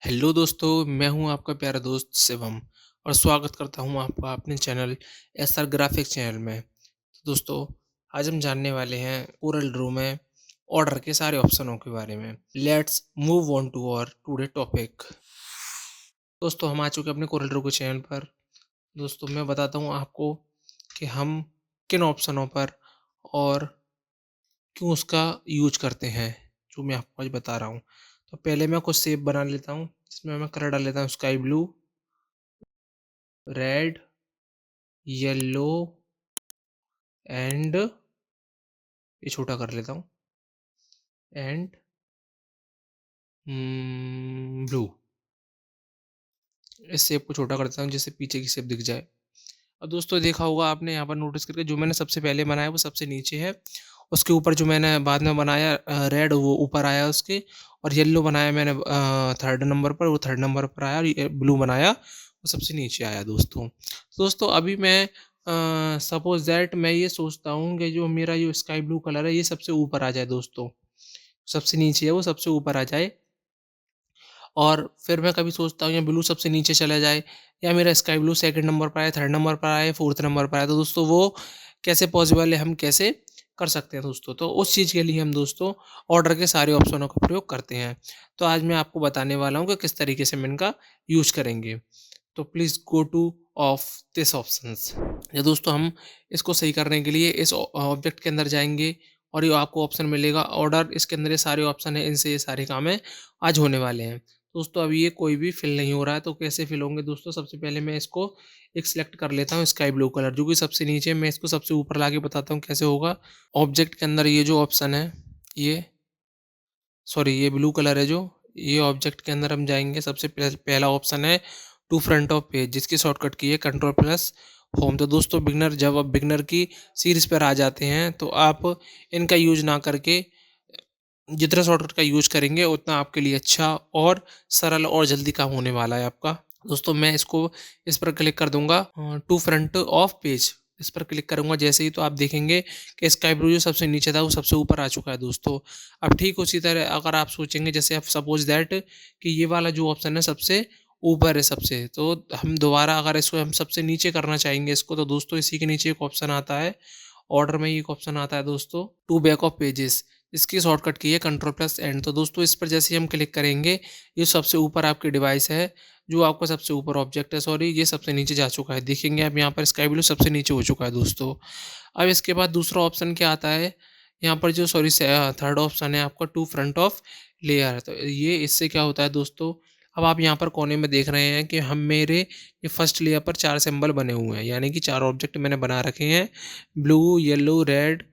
Hello दोस्तों, मैं हूं आपका प्यारा दोस्त शिवम और स्वागत करता हूं आपका अपने चैनल एसआर ग्राफिक्स चैनल में। तो दोस्तों, आज हम जानने वाले हैं कोरल ड्रॉ में ऑर्डर के सारे ऑप्शनों के बारे में। Let's move on to our today topic. दोस्तों, हम आ चुके हैं अपने कोरल ड्रॉ के चैनल पर। दोस्तों, मैं बताता हूं आपको कि हम किन ऑप्शनों पर और क्यों उसका यूज करते हैं, जो मैं आपको आज बता रहा हूँ। तो पहले मैं कुछ शेप बना लेता हूँ, जिसमें मैं कलर डाल लेता हूँ sky blue, red, yellow and ये छोटा कर लेता हूँ एंड ब्लू। इस शेप को छोटा कर देता हूँ जिससे पीछे की शेप दिख जाए। अब दोस्तों, देखा होगा आपने यहाँ पर नोटिस करके, जो मैंने सबसे पहले बनाया वो सबसे नीचे है। उसके ऊपर जो मैंने बाद में बनाया रेड, वो ऊपर आया उसके। और येलो बनाया मैंने थर्ड नंबर पर, वो थर्ड नंबर पर आया। और ये ब्लू बनाया, वो सबसे नीचे आया दोस्तों अभी मैं सपोज दैट मैं ये सोचता हूँ कि जो मेरा ये स्काई ब्लू कलर है ये सबसे ऊपर आ जाए दोस्तों। सबसे नीचे है वो सबसे ऊपर आ जाए। और फिर मैं कभी सोचता हूँ या ब्लू सबसे नीचे चला जाए, या मेरा स्काई ब्लू सेकंड नंबर पर आए, थर्ड नंबर पर आए, फोर्थ नंबर पर आए। तो दोस्तों वो कैसे पॉसिबल है, हम कैसे कर सकते हैं दोस्तों? तो उस चीज़ के लिए हम दोस्तों ऑर्डर के सारे ऑप्शनों का प्रयोग करते हैं। तो आज मैं आपको बताने वाला हूँ कि किस तरीके से हम इनका यूज करेंगे। तो please go two of this options. या दोस्तों, हम इसको सही करने के लिए इस ऑब्जेक्ट के अंदर जाएंगे और ये आपको ऑप्शन मिलेगा ऑर्डर। इसके अंदर ये सारे ऑप्शन है, इनसे ये सारे काम है आज होने वाले हैं। दोस्तों, अभी ये कोई भी फिल नहीं हो रहा है, तो कैसे फिल होंगे दोस्तों? सबसे पहले मैं इसको एक सिलेक्ट कर लेता हूँ स्काई ब्लू कलर, जो कि सबसे नीचे है। मैं इसको सबसे ऊपर लाके बताता हूँ कैसे होगा। ऑब्जेक्ट के अंदर ये जो ऑप्शन है, ये सॉरी ये ब्लू कलर है जो, ये ऑब्जेक्ट के अंदर हम जाएंगे। सबसे पहला ऑप्शन है टू फ्रंट ऑफ पेज, जिसकी शॉर्टकट की है कंट्रोल प्लस होम। तो दोस्तों, बिगनर जब आप बिगनर की सीरीज पर आ जाते हैं तो आप इनका यूज ना करके जितना शॉर्टकट का यूज करेंगे उतना आपके लिए अच्छा और सरल और जल्दी काम होने वाला है आपका। दोस्तों, मैं इसको इस पर क्लिक कर दूंगा, टू फ्रंट ऑफ पेज इस पर क्लिक करूंगा जैसे ही, तो आप देखेंगे कि स्काई ब्लू जो सबसे नीचे था वो सबसे ऊपर आ चुका है दोस्तों। अब ठीक उसी तरह अगर आप सोचेंगे, जैसे आप सपोज दैट कि ये वाला जो ऑप्शन है सबसे ऊपर है सबसे, तो हम दोबारा अगर इसको हम सबसे नीचे करना चाहेंगे इसको, तो दोस्तों इसी के नीचे एक ऑप्शन आता है ऑर्डर में। ही एक ऑप्शन आता है दोस्तों टू बैक ऑफ पेजेस, इसकी शॉर्टकट की है कंट्रोल प्लस एंड। तो दोस्तों, इस पर जैसे ही हम क्लिक करेंगे, ये सबसे ऊपर आपकी डिवाइस है, जो आपका सबसे ऊपर ऑब्जेक्ट है, सॉरी ये सबसे नीचे जा चुका है। देखेंगे आप यहाँ पर स्काई ब्लू सबसे नीचे हो चुका है दोस्तों। अब इसके बाद दूसरा ऑप्शन क्या आता है यहाँ पर, जो सॉरी थर्ड ऑप्शन है आपका टू फ्रंट ऑफ लेयर। तो ये इससे क्या होता है दोस्तों, अब आप यहाँ पर कोने में देख रहे हैं कि हम मेरे ये फर्स्ट लेयर पर 4 सिंबल बने हुए हैं, यानी कि 4 ऑब्जेक्ट मैंने बना रखे हैं, blue, yellow, red,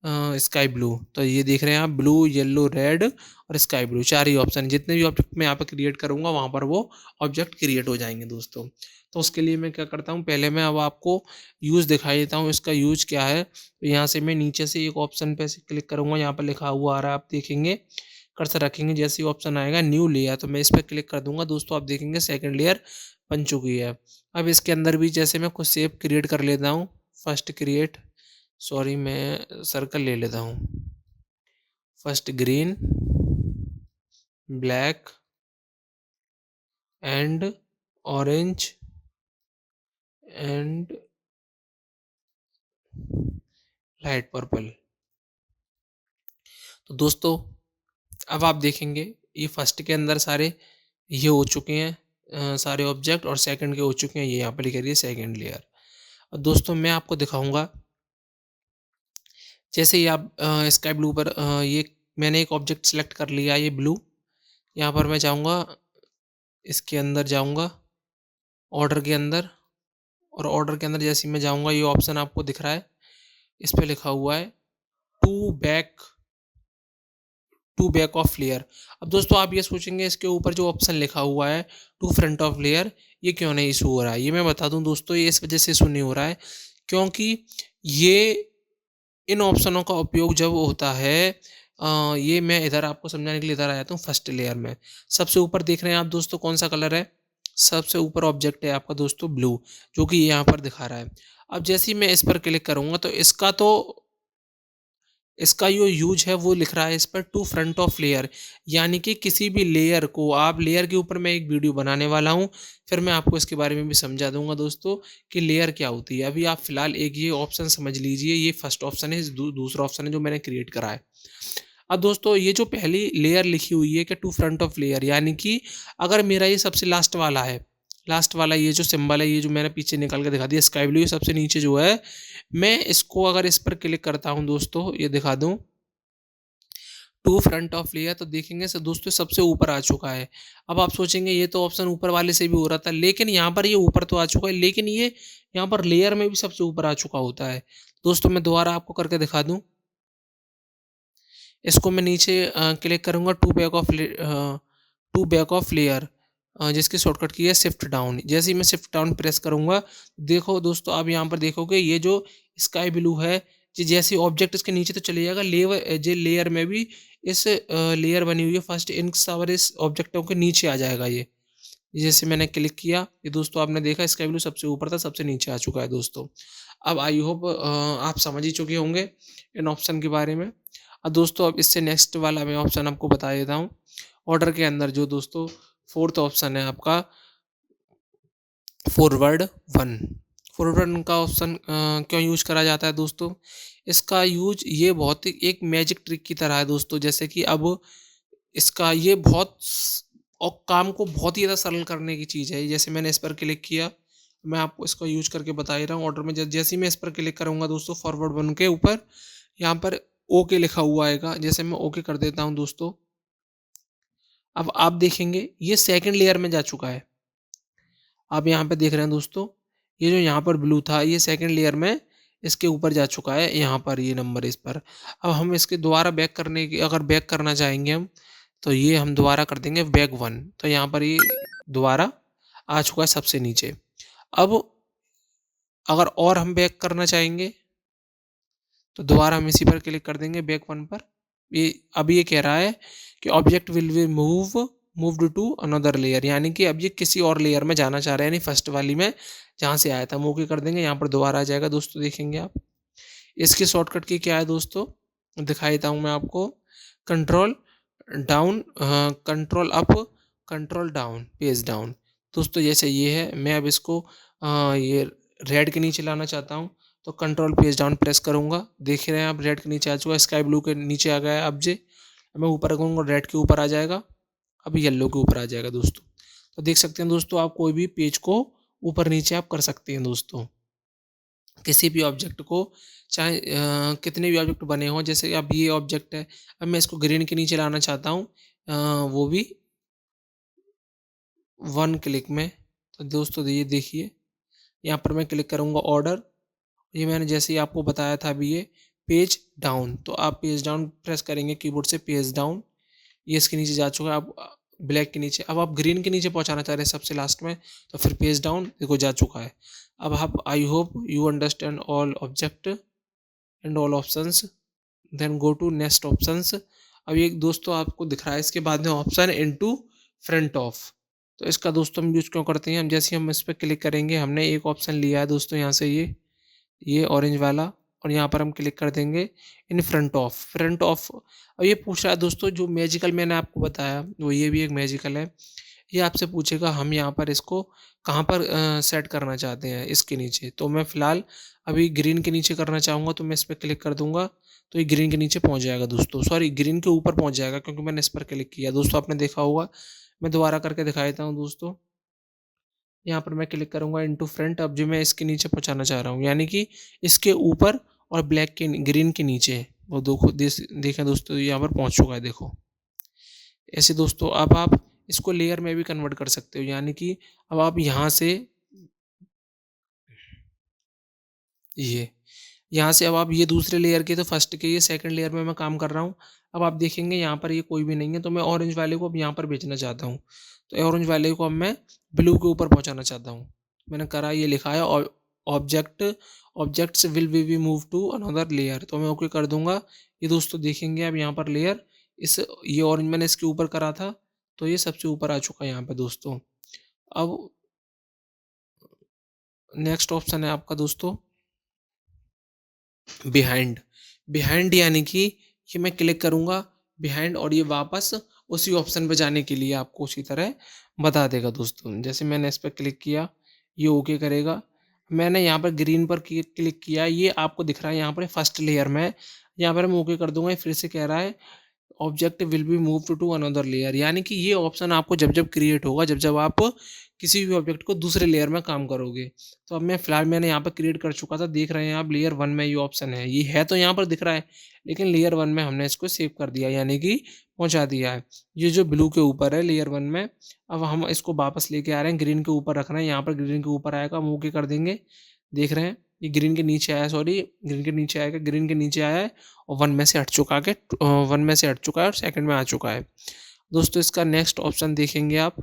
sky blue. तो ये देख रहे हैं आप, ब्लू, येलो, रेड और स्काई ब्लू, 4 ही ऑप्शन। जितने भी ऑब्जेक्ट मैं यहाँ पर क्रिएट करूँगा वहाँ पर वो ऑब्जेक्ट क्रिएट हो जाएंगे दोस्तों। तो उसके लिए मैं क्या करता हूँ, पहले मैं अब आपको यूज़ दिखाई देता हूँ, इसका यूज क्या है। तो यहाँ से मैं नीचे से एक ऑप्शन पे से क्लिक करूँगा, यहाँ पर लिखा हुआ आ रहा है, आप देखेंगे कर्सर रखेंगे, जैसे ही ऑप्शन आएगा न्यू लेयर, तो मैं इस पर क्लिक कर दूंगा दोस्तों। आप देखेंगे सेकंड लेयर बन चुकी है। अब इसके अंदर भी जैसे मैं कुछ शेप क्रिएट कर लेता हूँ। फर्स्ट क्रिएट, सॉरी मैं सर्कल ले लेता हूँ। First green, black and orange and light purple. तो दोस्तों, अब आप देखेंगे ये फर्स्ट के अंदर सारे ये हो चुके हैं, सारे ऑब्जेक्ट, और सेकंड के हो चुके हैं, ये यहाँ पर लिख रही है सेकंड लेयर। और दोस्तों, मैं आपको दिखाऊंगा, जैसे ही आप स्काई ब्लू पर ये मैंने एक ऑब्जेक्ट सेलेक्ट कर लिया, ये ब्लू। यहाँ पर मैं जाऊँगा, इसके अंदर जाऊँगा ऑर्डर के अंदर, और ऑर्डर के अंदर जैसे ही मैं जाऊँगा, ये ऑप्शन आपको दिख रहा है, इस पे लिखा हुआ है to back to back of layer. अब दोस्तों, आप ये सोचेंगे इसके ऊपर जो ऑप्शन लिखा हुआ है टू फ्रंट ऑफ लेयर, ये क्यों नहीं इशू हो रहा है? ये मैं बता दूं दोस्तों, ये इस वजह से इशू नहीं हो रहा है क्योंकि ये इन ऑप्शनों का उपयोग जब होता है, ये मैं इधर आपको समझाने के लिए इधर आ जाता हूँ फर्स्ट लेयर में। सबसे ऊपर देख रहे हैं आप दोस्तों कौन सा कलर है? सबसे ऊपर ऑब्जेक्ट है आपका दोस्तों ब्लू, जो कि यहाँ पर दिखा रहा है। अब जैसे ही मैं इस पर क्लिक करूंगा, तो इसका जो यूज है वो लिख रहा है इस पर टू फ्रंट ऑफ लेयर, यानी कि किसी भी लेयर को आप लेयर के ऊपर मैं एक वीडियो बनाने वाला हूँ, फिर मैं आपको इसके बारे में भी समझा दूंगा दोस्तों कि लेयर क्या होती है। अभी आप फिलहाल एक ये ऑप्शन समझ लीजिए, ये फर्स्ट ऑप्शन है, दूसरा ऑप्शन है जो मैंने क्रिएट करा है। अब दोस्तों ये जो पहली लेयर लिखी हुई है कि टू फ्रंट ऑफ लेयर, यानी कि अगर मेरा ये सबसे लास्ट वाला है, लास्ट वाला ये जो सिंबल है, ये जो मैंने पीछे निकाल के दिखा दिया स्काई ब्लू, ये सबसे नीचे जो है, मैं इसको अगर इस पर क्लिक करता हूं दोस्तों, ये दिखा दूं टू फ्रंट ऑफ लेयर, तो देखेंगे सर दोस्तों सबसे ऊपर आ चुका है। अब आप सोचेंगे ये तो ऑप्शन ऊपर वाले से भी हो रहा था, लेकिन यहाँ पर ये ऊपर तो आ चुका है, लेकिन ये यहाँ पर लेयर में भी सबसे ऊपर आ चुका होता है। दोस्तों मैं दोबारा आपको करके दिखा दूं, इसको मैं नीचे क्लिक करूँगा टू बैक ऑफ लेयर, जिसकी शॉर्टकट की है शिफ्ट डाउन। जैसे ही मैं शिफ्ट डाउन प्रेस करूँगा, देखो दोस्तों आप यहाँ पर देखोगे ये जो स्काई ब्लू है, जैसे ऑब्जेक्ट इसके नीचे तो चले जाएगा, लेवर जो लेयर में भी इस लेयर बनी हुई है फर्स्ट इंक सावर इस ऑब्जेक्टों के नीचे आ जाएगा ये। जैसे मैंने क्लिक किया, ये दोस्तों आपने देखा स्काई ब्लू सबसे ऊपर था, सबसे नीचे आ चुका है दोस्तों। अब आई होप आप समझ ही चुके होंगे इन ऑप्शन के बारे में। अब दोस्तों अब इससे नेक्स्ट वाला मैं ऑप्शन आपको बता देता हूँ। ऑर्डर के अंदर जो दोस्तों फोर्थ ऑप्शन है आपका फॉरवर्ड वन। फॉरवर्ड का ऑप्शन क्यों यूज करा जाता है दोस्तों? इसका यूज ये बहुत ही एक मैजिक ट्रिक की तरह है दोस्तों, जैसे कि अब इसका ये और काम को बहुत ही ज़्यादा सरल करने की चीज़ है। जैसे मैंने इस पर क्लिक किया, मैं आपको इसका यूज करके बता ही रहा हूँ। ऑर्डर में जैसे ही मैं इस पर क्लिक करूँगा दोस्तों फॉरवर्ड वन के ऊपर, यहाँ पर ओके लिखा हुआ आएगा। जैसे मैं ओके कर देता हूँ दोस्तों, अब आप देखेंगे ये सेकंड लेयर में जा चुका है। आप यहाँ पे देख रहे हैं दोस्तों, ये जो यहाँ पर ब्लू था ये सेकंड लेयर में इसके ऊपर जा चुका है, यहाँ पर ये नंबर इस पर। अब हम इसके दोबारा बैक करने की अगर बैक करना चाहेंगे हम, तो ये हम दोबारा कर देंगे बैक वन, तो यहाँ पर ये दोबारा आ चुका है सबसे नीचे। अब अगर और हम बैक करना चाहेंगे, तो दोबारा हम इसी पर क्लिक कर देंगे बैक वन पर। ये अभी ये कह रहा है कि object will be moved to another layer, यानी कि अब ये किसी और लेयर में जाना चाह रहा है, यानी फर्स्ट वाली में जहाँ से आया था हम ओके कर देंगे, यहाँ पर दोबारा आ जाएगा दोस्तों। देखेंगे आप इसकी शॉर्टकट की क्या है दोस्तों, दिखा देता हूँ मैं आपको। Control down, control up, control down, page down. दोस्तों जैसे ये है, मैं अब इसको ये रेड के नीचे लाना चाहता हूँ, तो कंट्रोल पेज डाउन प्रेस करूँगा। देख रहे हैं आप रेड के नीचे आ चुका है, स्काई ब्लू के नीचे आ गया है। अब जे मैं ऊपर करूँगा रेड के ऊपर आ जाएगा, अब येलो के ऊपर आ जाएगा दोस्तों। तो देख सकते हैं दोस्तों, आप कोई भी पेज को ऊपर नीचे आप कर सकते हैं दोस्तों, किसी भी ऑब्जेक्ट को, चाहे कितने भी ऑब्जेक्ट बने हों। जैसे अब ये ऑब्जेक्ट है, अब मैं इसको ग्रीन के नीचे लाना चाहता हूँ, वो भी वन क्लिक में। तो दोस्तों ये देखिए, यहाँ पर मैं क्लिक करूँगा ऑर्डर, ये मैंने जैसे ही आपको बताया था अभी, ये पेज डाउन, तो आप पेज डाउन प्रेस करेंगे कीबोर्ड से, पेज डाउन, ये इसके नीचे जा चुका है। अब ब्लैक के नीचे, अब आप ग्रीन के नीचे पहुंचाना चाह रहे हैं सबसे लास्ट में, तो फिर पेज डाउन देखो जा चुका है। अब आप I hope you understand all object and all options, then go to next options. अब ये दोस्तों आपको दिख रहा है इसके बाद में ऑप्शन इनटू फ्रंट ऑफ। तो इसका दोस्तों हम यूज क्यों करते हैं, हम जैसे हम इस पर क्लिक करेंगे, हमने एक ऑप्शन लिया है दोस्तों यहाँ से, ये ऑरेंज वाला, और यहाँ पर हम क्लिक कर देंगे इन फ्रंट ऑफ। अब ये पूछ रहा है दोस्तों, जो मैजिकल मैंने आपको बताया वो ये भी एक मैजिकल है। ये आपसे पूछेगा हम यहाँ पर इसको कहाँ पर सेट करना चाहते हैं, इसके नीचे। तो मैं फ़िलहाल अभी ग्रीन के नीचे करना चाहूँगा, तो मैं इस पर क्लिक कर दूँगा, तो ये ग्रीन के नीचे पहुँच जाएगा दोस्तों, सॉरी ग्रीन के ऊपर पहुँच जाएगा, क्योंकि मैंने इस पर क्लिक किया दोस्तों, आपने देखा होगा। मैं दोबारा करके दिखा देता हूँ दोस्तों, यहाँ पर मैं क्लिक करूँगा इनटू फ्रंट। अब जो मैं इसके नीचे पहुँचाना चाह रहा हूँ, यानी कि इसके ऊपर और ब्लैक के ग्रीन के नीचे, वो देखें दोस्तों यहाँ पर पहुँच चुका है देखो। ऐसे दोस्तों अब आप इसको लेयर में भी कन्वर्ट कर सकते हो, यानी कि अब आप यहाँ से ये यहाँ से अब आप ये दूसरे लेयर के, तो फर्स्ट के ये सेकंड लेयर में मैं काम कर रहा हूँ। अब आप देखेंगे यहाँ पर ये कोई भी नहीं है, तो मैं ऑरेंज वाले को अब यहाँ पर भेजना चाहता हूँ, तो ऑरेंज वाले को अब मैं ब्लू के ऊपर पहुँचाना चाहता हूँ। मैंने करा, ये लिखा है object objects will be move to another layer, तो मैं ओके कर दूंगा। ये दोस्तों देखेंगे अब यहाँ पर लेयर, इस ये ऑरेंज मैंने इसके ऊपर करा था, तो ये सबसे ऊपर आ चुका है यहाँ पे दोस्तों। अब नेक्स्ट ऑप्शन है आपका दोस्तों बिहाइंड। बिहाइंड यानी कि ये मैं क्लिक करूँगा बिहाइंड और ये वापस उसी ऑप्शन पे जाने के लिए आपको उसी तरह बता देगा दोस्तों। जैसे मैंने इस पे क्लिक किया, ये ओके करेगा। मैंने यहाँ पर ग्रीन पर क्लिक किया, ये आपको दिख रहा है यहाँ पर फर्स्ट लेयर में, यहाँ पर मैं ओके कर दूँगा, ये फिर से कह रहा है object will be moved to another layer, यानी कि ये ऑप्शन आपको जब-जब क्रिएट होगा, जब-जब आप किसी भी ऑब्जेक्ट को दूसरे लेयर में काम करोगे। तो अब मैं फिलहाल मैंने यहाँ पे क्रिएट कर चुका था, देख रहे हैं आप लेयर 1 में ये ऑप्शन है। ये है तो यहाँ पर दिख रहा है, लेकिन लेयर 1 में हमने इसको सेव कर दिया यानी कि पहुँचा दिया है। ये जो ब्लू के ऊपर है लेयर 1 में, अब हम इसको वापस लेके आ रहे हैं, ग्रीन के ऊपर रखना है, यहाँ पर ग्रीन के ऊपर आएगा, हम ओके कर देंगे। देख रहे हैं, ये ग्रीन के नीचे आया, सॉरी ग्रीन के नीचे आएगा, ग्रीन के नीचे आया है और 1 में से हट चुका के 1 में से हट चुका है और सेकंड में आ चुका है। दोस्तों इसका नेक्स्ट ऑप्शन देखेंगे आप,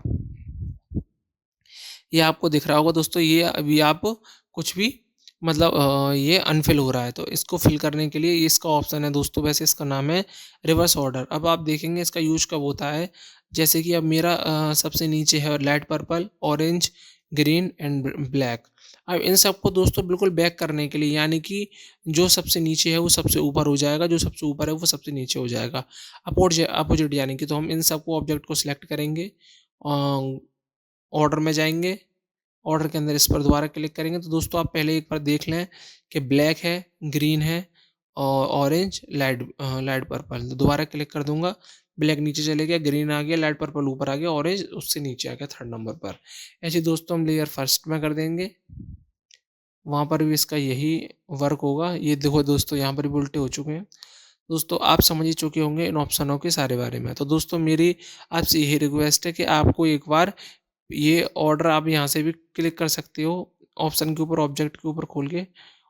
ये आपको दिख रहा होगा दोस्तों, ये अभी आप कुछ भी मतलब ये अनफिल हो रहा है, तो इसको फिल करने के लिए ये इसका ऑप्शन है दोस्तों, वैसे इसका नाम है रिवर्स ऑर्डर। अब आप देखेंगे इसका यूज़ कब होता है, जैसे कि अब मेरा सबसे नीचे है light purple, orange, green and black. अब इन सबको दोस्तों बिल्कुल बैक करने के लिए, यानी कि जो सबसे नीचे है वो सबसे ऊपर हो जाएगा, जो सबसे ऊपर है वो सबसे नीचे हो जाएगा। अपोजिट यानी कि, तो हम इन सबको ऑब्जेक्ट को सिलेक्ट करेंगे, ऑर्डर में जाएँगे, ऑर्डर के अंदर इस पर दोबारा क्लिक करेंगे तो दोस्तों आप पहले एक बार देख लें कि ब्लैक है, ग्रीन है और ऑरेंज, लाइट पर्पल। तो दोबारा क्लिक कर दूँगा, ब्लैक नीचे चले गया, ग्रीन आ गया, लाइट पर्पल ऊपर आ गया, ऑरेंज उससे नीचे आ गया थर्ड नंबर पर। ऐसे दोस्तों हम लेयर फर्स्ट में कर देंगे, वहाँ पर भी इसका यही वर्क होगा। ये देखो दोस्तों यहाँ पर भी उल्टे हो चुके हैं। दोस्तों आप समझ ही चुके होंगे इन ऑप्शनों के सारे बारे में। तो दोस्तों मेरी आपसे यही रिक्वेस्ट है कि आपको एक बार ये ऑर्डर आप यहाँ से भी क्लिक कर सकते हो ऑप्शन के ऊपर, ऑब्जेक्ट के ऊपर खोल के,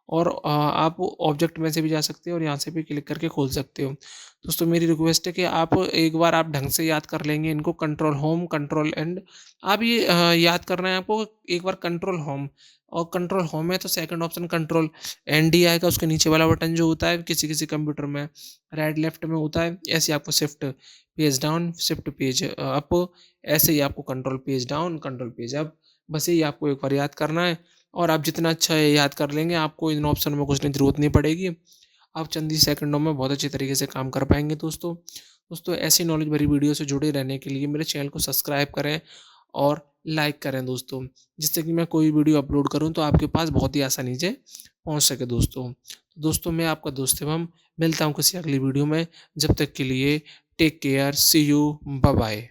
और आप ऑब्जेक्ट में से भी जा सकते हो और यहाँ से भी क्लिक करके खोल सकते हो। दोस्तों मेरी रिक्वेस्ट है कि आप एक बार आप ढंग से याद कर लेंगे इनको, कंट्रोल होम, कंट्रोल एंड। आप ये याद करना है आपको, एक बार कंट्रोल होम, और कंट्रोल होम है तो second option control and he आएगा, उसके नीचे वाला बटन जो होता है किसी किसी कंप्यूटर में राइट लेफ्ट में होता है, ऐसे आपको shift page down, shift page up, ऐसे ही आपको control page down, control page up, बस यही आपको एक बार याद करना है। और आप जितना अच्छा याद कर लेंगे, आपको इन ऑप्शन में घुसने की ज़रूरत नहीं पड़ेगी। आप चंद ही सेकंडों में बहुत अच्छे तरीके से काम कर पाएँगे दोस्तों। दोस्तों ऐसी नॉलेज भरी वीडियो से जुड़े रहने के लिए मेरे चैनल को सब्सक्राइब करें और लाइक करें दोस्तों, जिससे कि मैं कोई वीडियो अपलोड करूँ तो आपके पास बहुत ही आसानी से पहुँच सके दोस्तों। तो दोस्तों मैं आपका दोस्त शिवम, मिलता हूँ किसी अगली वीडियो में। जब तक के लिए take care, see you, bye bye.